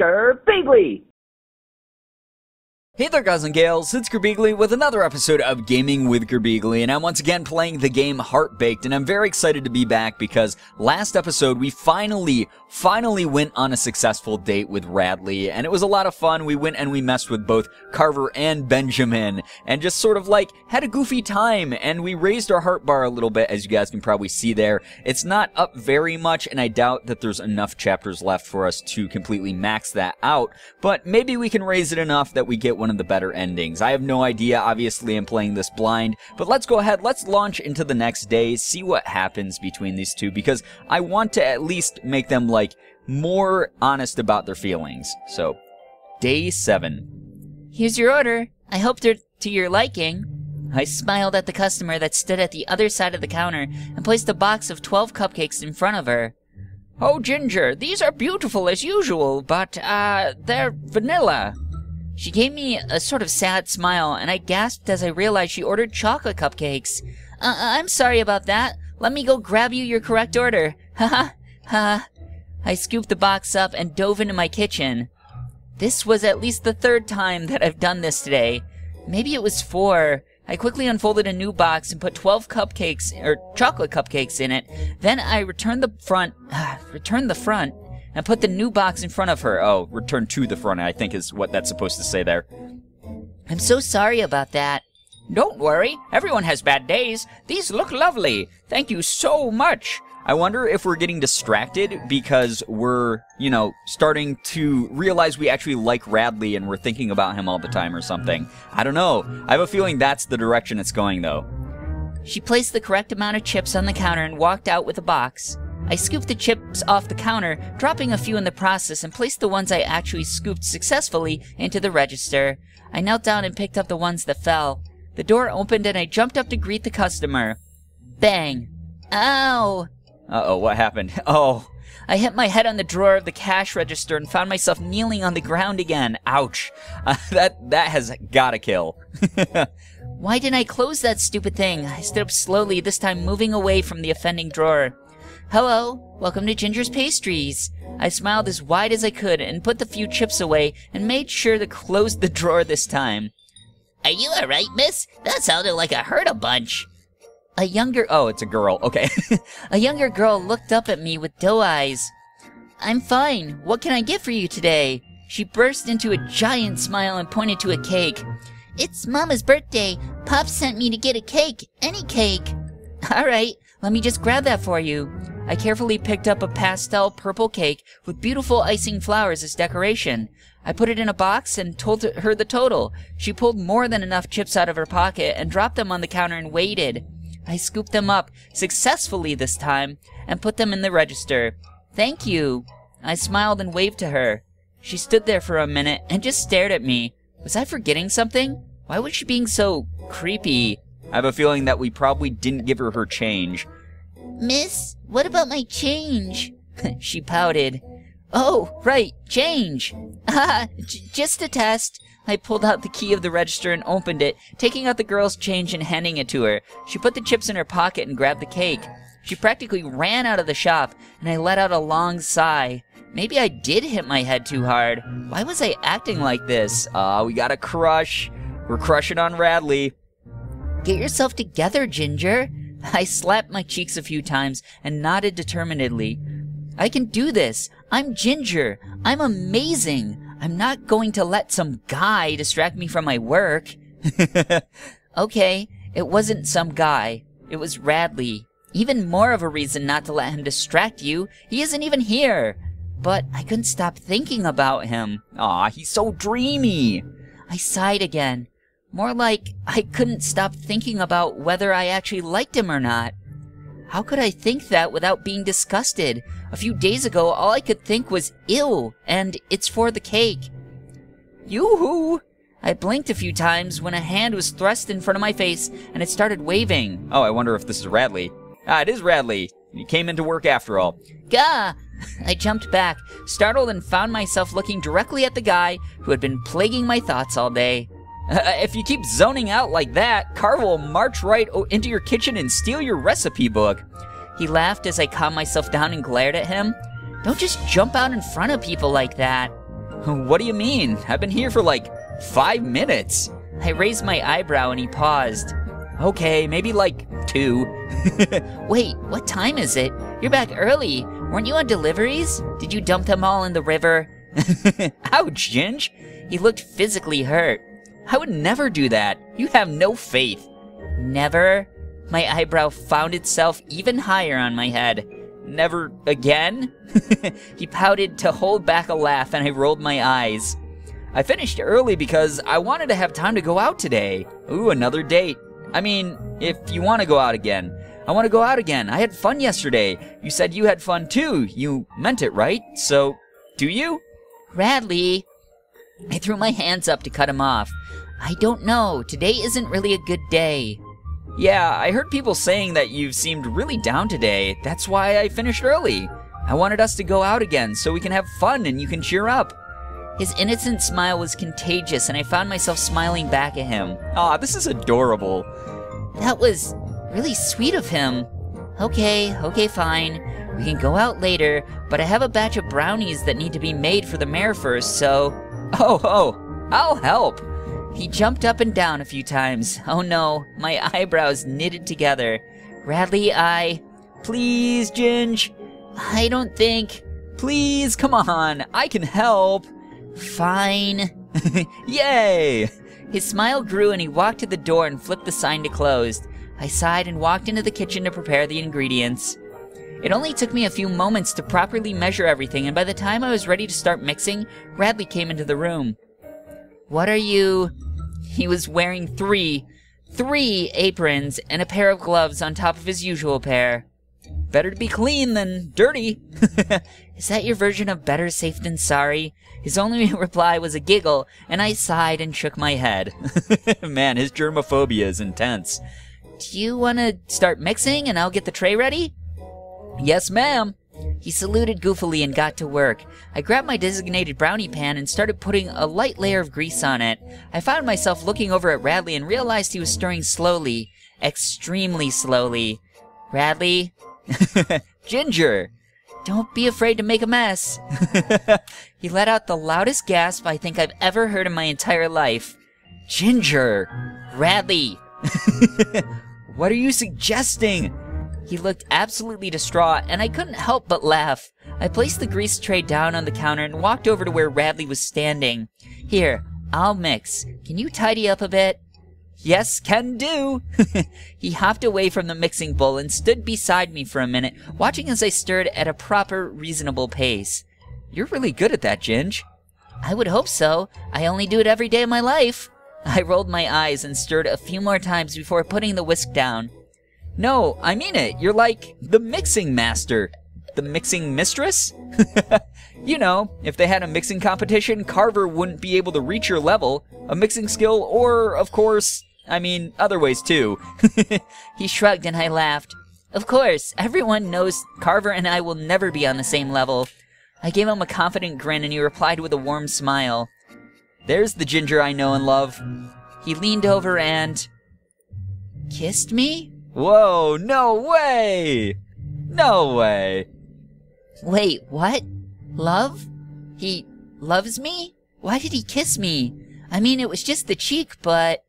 Girbeagly! Hey there guys and gals, it's Girbeagly with another episode of Gaming with Girbeagly, and I'm once again playing the game Heartbaked, and I'm very excited to be back because last episode we finally went on a successful date with Radley, and it was a lot of fun. We went and we messed with both Carver and Benjamin, and just sort of like had a goofy time, and we raised our heart bar a little bit, as you guys can probably see there. It's not up very much, and I doubt that there's enough chapters left for us to completely max that out, but maybe we can raise it enough that we get one of the better endings. I have no idea, obviously I'm playing this blind, but let's go ahead, let's launch into the next day, see what happens between these two, because I want to at least make them like more honest about their feelings. So, day 7. Here's your order. I hope they're to your liking. I smiled at the customer that stood at the other side of the counter and placed a box of 12 cupcakes in front of her. Oh, Ginger, these are beautiful as usual, but, they're vanilla. She gave me a sort of sad smile, and I gasped as I realized she ordered chocolate cupcakes. I'm sorry about that. Let me go grab you your correct order. Haha, ha. I scooped the box up and dove into my kitchen. This was at least the 3rd time that I've done this today. Maybe it was 4. I quickly unfolded a new box and put 12 cupcakes, or chocolate cupcakes in it. Then I returned the front, and put the new box in front of her. Oh, return to the front, I think is what that's supposed to say there. I'm so sorry about that. Don't worry, everyone has bad days. These look lovely. Thank you so much. I wonder if we're getting distracted because we're, starting to realize we actually like Radley and we're thinking about him all the time or something. I don't know. I have a feeling that's the direction it's going, though. She placed the correct amount of chips on the counter and walked out with a box. I scooped the chips off the counter, dropping a few in the process, and placed the ones I actually scooped successfully into the register. I knelt down and picked up the ones that fell. The door opened and I jumped up to greet the customer. Bang. Ow! Uh-oh, what happened? Oh. I hit my head on the drawer of the cash register and found myself kneeling on the ground again. Ouch. That has gotta kill. Why didn't I close that stupid thing? I stood up slowly, this time moving away from the offending drawer. Hello, welcome to Ginger's Pastries. I smiled as wide as I could and put the few chips away and made sure to close the drawer this time. Are you alright, miss? That sounded like I heard a bunch. Oh, it's a girl, okay. A younger girl looked up at me with doe eyes. I'm fine. What can I get for you today? She burst into a giant smile and pointed to a cake. It's Mama's birthday. Pop sent me to get a cake. Any cake. Alright, let me just grab that for you. I carefully picked up a pastel purple cake with beautiful icing flowers as decoration. I put it in a box and told her the total. She pulled more than enough chips out of her pocket and dropped them on the counter and waited. I scooped them up, successfully this time, and put them in the register. Thank you. I smiled and waved to her. She stood there for a minute and just stared at me. Was I forgetting something? Why was she being so creepy? I have a feeling that we probably didn't give her change. Miss, what about my change? She pouted. Oh, right, change. Just a test. I pulled out the key of the register and opened it, taking out the girl's change and handing it to her. She put the chips in her pocket and grabbed the cake. She practically ran out of the shop, and I let out a long sigh. Maybe I did hit my head too hard. Why was I acting like this? We got a crush. We're crushing on Radley. Get yourself together, Ginger. I slapped my cheeks a few times and nodded determinedly. I can do this. I'm Ginger. I'm amazing. I'm not going to let some guy distract me from my work. Okay, it wasn't some guy. It was Radley. Even more of a reason not to let him distract you. He isn't even here. But I couldn't stop thinking about him. Aw, he's so dreamy. I sighed again. More like I couldn't stop thinking about whether I actually liked him or not. How could I think that without being disgusted? A few days ago, all I could think was, ew, and it's for the cake. Yoo-hoo! I blinked a few times when a hand was thrust in front of my face and it started waving. Oh, I wonder if this is Radley. It is Radley. He came into work after all. Gah! I jumped back, startled, and found myself looking directly at the guy who had been plaguing my thoughts all day. If you keep zoning out like that, Carver will march right into your kitchen and steal your recipe book. He laughed as I calmed myself down and glared at him. Don't just jump out in front of people like that. What do you mean? I've been here for like 5 minutes. I raised my eyebrow and he paused. Okay, maybe like 2. Wait, what time is it? You're back early. Weren't you on deliveries? Did you dump them all in the river? Ouch, Ginge. He looked physically hurt. I would never do that. You have no faith. Never? My eyebrow found itself even higher on my head. Never again? He pouted to hold back a laugh and I rolled my eyes. I finished early because I wanted to have time to go out today. Ooh, another date. I mean, if you want to go out again. I want to go out again. I had fun yesterday. You said you had fun too. You meant it, right? So, do you? Radley. I threw my hands up to cut him off. I don't know. Today isn't really a good day. Yeah, I heard people saying that you seemed really down today. That's why I finished early. I wanted us to go out again so we can have fun and you can cheer up. His innocent smile was contagious and I found myself smiling back at him. Aw, this is adorable. That was really sweet of him. Okay, fine. We can go out later, but I have a batch of brownies that need to be made for the mayor first, so... Oh, I'll help. He jumped up and down a few times. Oh no, my eyebrows knitted together. Radley, Please, Ginge. I don't think... Please, come on, I can help. Fine. Yay! His smile grew and he walked to the door and flipped the sign to closed. I sighed and walked into the kitchen to prepare the ingredients. It only took me a few moments to properly measure everything, and by the time I was ready to start mixing, Radley came into the room. What are you... He was wearing three aprons and a pair of gloves on top of his usual pair. Better to be clean than dirty. Is that your version of better safe than sorry? His only reply was a giggle, and I sighed and shook my head. Man, his germophobia is intense. Do you want to start mixing and I'll get the tray ready? Yes, ma'am. He saluted goofily and got to work. I grabbed my designated brownie pan and started putting a light layer of grease on it. I found myself looking over at Radley and realized he was stirring slowly. Extremely slowly. Radley? Ginger! Don't be afraid to make a mess. He let out the loudest gasp I think I've ever heard in my entire life. Ginger! Radley! What are you suggesting? He looked absolutely distraught, and I couldn't help but laugh. I placed the grease tray down on the counter and walked over to where Radley was standing. Here, I'll mix. Can you tidy up a bit? Yes, can do. He hopped away from the mixing bowl and stood beside me for a minute, watching as I stirred at a proper, reasonable pace. You're really good at that, Ginge. I would hope so. I only do it every day of my life. I rolled my eyes and stirred a few more times before putting the whisk down. No, I mean it. You're like the mixing master. The mixing mistress? You know, if they had a mixing competition, Carver wouldn't be able to reach your level. A mixing skill, or, of course, other ways too. He shrugged and I laughed. Of course, everyone knows Carver and I will never be on the same level. I gave him a confident grin and he replied with a warm smile. There's the Ginger I know and love. He leaned over and... kissed me? Whoa, no way! No way! Wait, what? Love? He loves me? Why did he kiss me? I mean, it was just the cheek, but...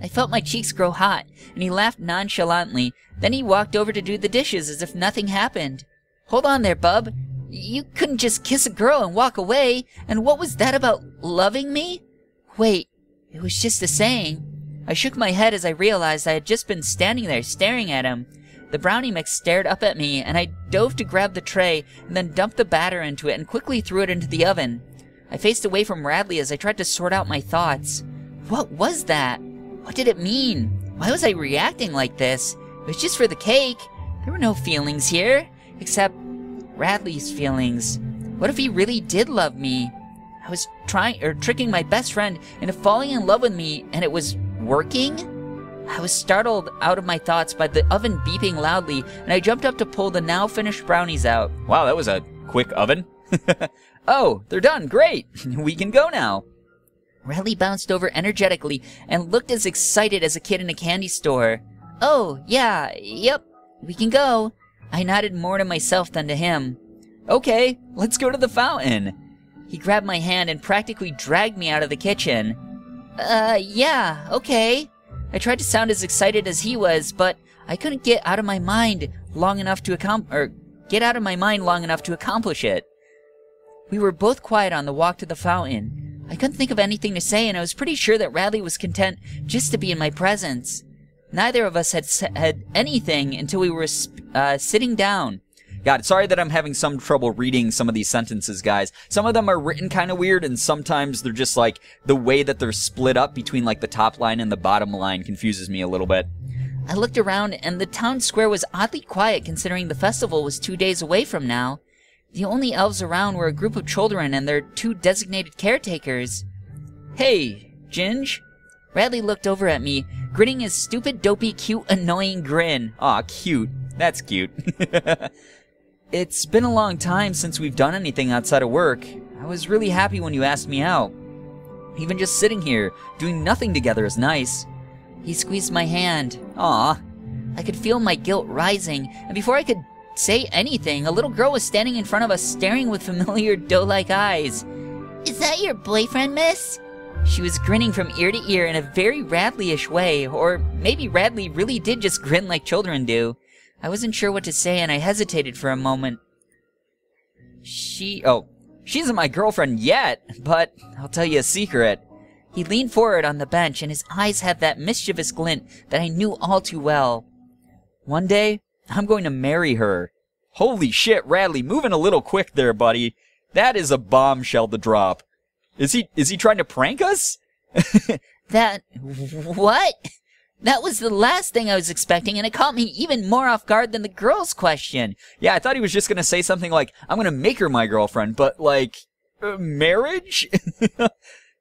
I felt my cheeks grow hot, and he laughed nonchalantly. Then he walked over to do the dishes as if nothing happened. Hold on there, bub. You couldn't just kiss a girl and walk away. And what was that about loving me? Wait, it was just a saying. I shook my head as I realized I had just been standing there staring at him. The brownie mix stared up at me, and I dove to grab the tray and then dumped the batter into it and quickly threw it into the oven. I faced away from Radley as I tried to sort out my thoughts. What was that? What did it mean? Why was I reacting like this? It was just for the cake. There were no feelings here, except Radley's feelings. What if he really did love me? I was tricking my best friend into falling in love with me, and it was working? I was startled out of my thoughts by the oven beeping loudly, and I jumped up to pull the now finished brownies out. Wow, that was a quick oven. Oh, they're done. Great. We can go now. Radley bounced over energetically and looked as excited as a kid in a candy store. Oh, yeah, yep, we can go. I nodded more to myself than to him. Okay, let's go to the fountain. He grabbed my hand and practically dragged me out of the kitchen. Yeah, okay. I tried to sound as excited as he was, but I couldn't get out of my mind long enough to accomplish it. We were both quiet on the walk to the fountain. I couldn't think of anything to say, and I was pretty sure that Radley was content just to be in my presence. Neither of us had said anything until we were sitting down. God, sorry that I'm having some trouble reading some of these sentences, guys. Some of them are written kind of weird, and sometimes they're just like, the way that they're split up between like the top line and the bottom line confuses me a little bit. I looked around, and the town square was oddly quiet considering the festival was 2 days away from now. The only elves around were a group of children and their 2 designated caretakers. Hey, Ginge? Radley looked over at me, grinning his stupid, dopey, cute, annoying grin. Aw, cute. That's cute. It's been a long time since we've done anything outside of work. I was really happy when you asked me out. Even just sitting here, doing nothing together is nice. He squeezed my hand. Aw. I could feel my guilt rising, and before I could say anything, a little girl was standing in front of us staring with familiar doe-like eyes. Is that your boyfriend, miss? She was grinning from ear to ear in a very Radley-ish way, or maybe Radley really did just grin like children do. I wasn't sure what to say, and I hesitated for a moment. She isn't my girlfriend yet, but I'll tell you a secret. He leaned forward on the bench, and his eyes had that mischievous glint that I knew all too well. One day, I'm going to marry her. Holy shit, Radley, moving a little quick there, buddy. That is a bombshell to drop. Is he trying to prank us? What? That was the last thing I was expecting, and it caught me even more off guard than the girl's question. Yeah, I thought he was just going to say something like, I'm going to make her my girlfriend, but like, marriage?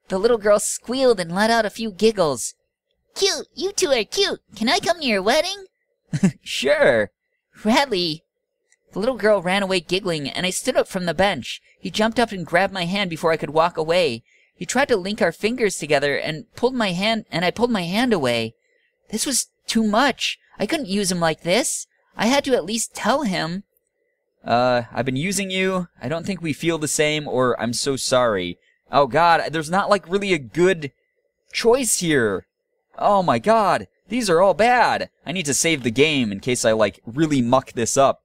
The little girl squealed and let out a few giggles. Cute, you 2 are cute. Can I come to your wedding? Sure. Radley. The little girl ran away giggling, and I stood up from the bench. He jumped up and grabbed my hand before I could walk away. He tried to link our fingers together and I pulled my hand away. This was too much. I couldn't use him like this. I had to at least tell him. I've been using you. I don't think we feel the same, or I'm so sorry. Oh God, there's not like really a good choice here. Oh my God, these are all bad. I need to save the game in case I like really muck this up.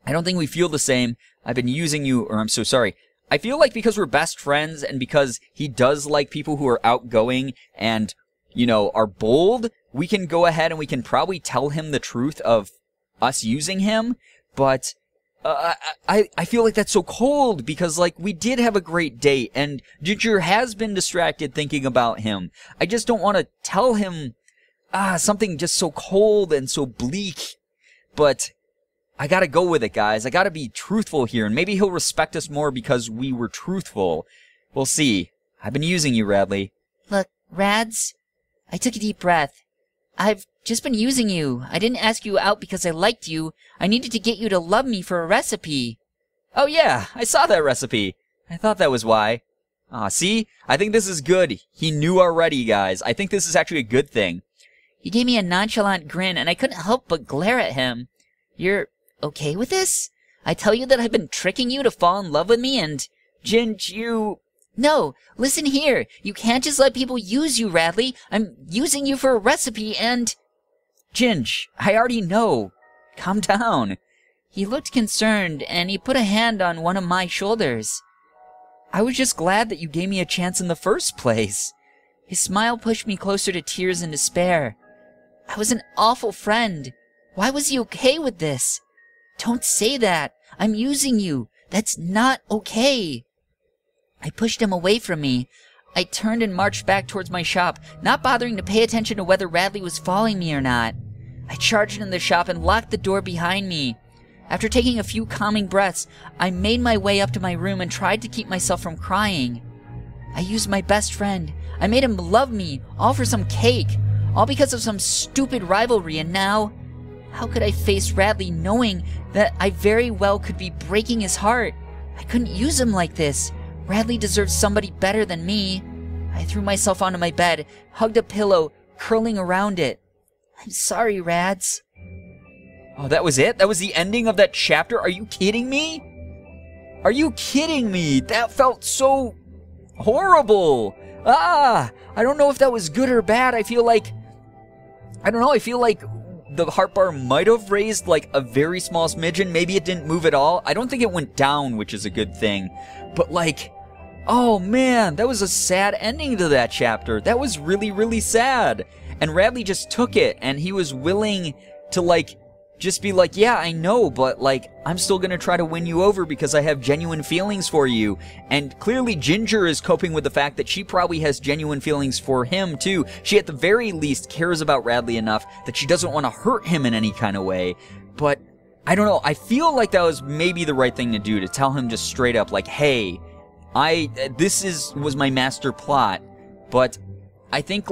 I don't think we feel the same. I've been using you, or I'm so sorry. I feel like because we're best friends and because he does like people who are outgoing and, you know, are bold, we can go ahead and we can probably tell him the truth of us using him, but I feel like that's so cold because, like, we did have a great date and Ginger has been distracted thinking about him. I just don't want to tell him something just so cold and so bleak, but I gotta go with it, guys. I gotta be truthful here, and maybe he'll respect us more because we were truthful. We'll see. I've been using you, Radley. Look, Rads, I took a deep breath. I've just been using you. I didn't ask you out because I liked you. I needed to get you to love me for a recipe. Oh yeah, I saw that recipe. I thought that was why. See? I think this is good. He knew already, guys. I think this is actually a good thing. He gave me a nonchalant grin, and I couldn't help but glare at him. You're okay with this? I tell you that I've been tricking you to fall in love with me and... Ginge, you... No, listen here. You can't just let people use you, Radley. I'm using you for a recipe and... Ginge, I already know. Calm down. He looked concerned, and he put a hand on one of my shoulders. I was just glad that you gave me a chance in the first place. His smile pushed me closer to tears and despair. I was an awful friend. Why was he okay with this? Don't say that. I'm using you. That's not okay. I pushed him away from me. I turned and marched back towards my shop, not bothering to pay attention to whether Radley was following me or not. I charged into the shop and locked the door behind me. After taking a few calming breaths, I made my way up to my room and tried to keep myself from crying. I used my best friend. I made him love me, all for some cake, all because of some stupid rivalry, and now... How could I face Radley knowing that I very well could be breaking his heart? I couldn't use him like this. Radley deserves somebody better than me. I threw myself onto my bed, hugged a pillow, curling around it. I'm sorry, Rads. Oh, that was it? That was the ending of that chapter? Are you kidding me? Are you kidding me? That felt so horrible. I don't know if that was good or bad. I feel like the heart bar might have raised like a very small smidgen. Maybe it didn't move at all. I don't think it went down, which is a good thing. But like, oh man, that was a sad ending to that chapter. That was really, really sad. And Radley just took it, and he was willing to like just be like, yeah, I know, but like, I'm still gonna try to win you over because I have genuine feelings for you. And clearly Ginger is coping with the fact that she probably has genuine feelings for him too. She at the very least cares about Radley enough that she doesn't want to hurt him in any kind of way. But I don't know, I feel like that was maybe the right thing to do, to tell him just straight up like, hey, this was my master plot, but I think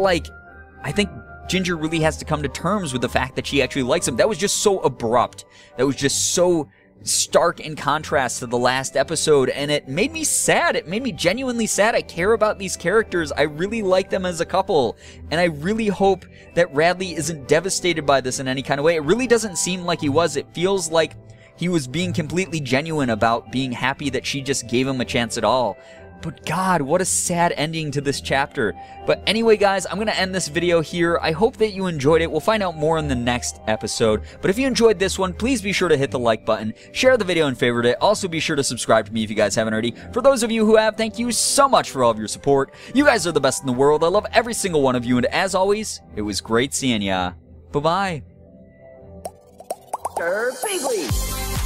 Ginger really has to come to terms with the fact that she actually likes him. That was just so abrupt. That was just so stark in contrast to the last episode, and it made me sad. It made me genuinely sad. I care about these characters. I really like them as a couple, and I really hope that Radley isn't devastated by this in any kind of way. It really doesn't seem like he was. It feels like he was being completely genuine about being happy that she just gave him a chance at all. But God, what a sad ending to this chapter. But anyway, guys, I'm going to end this video here. I hope that you enjoyed it. We'll find out more in the next episode. But if you enjoyed this one, please be sure to hit the like button, share the video and favorite it. Also, be sure to subscribe to me if you guys haven't already. For those of you who have, thank you so much for all of your support. You guys are the best in the world. I love every single one of you. And as always, it was great seeing ya. Bye-bye. Girbeagly.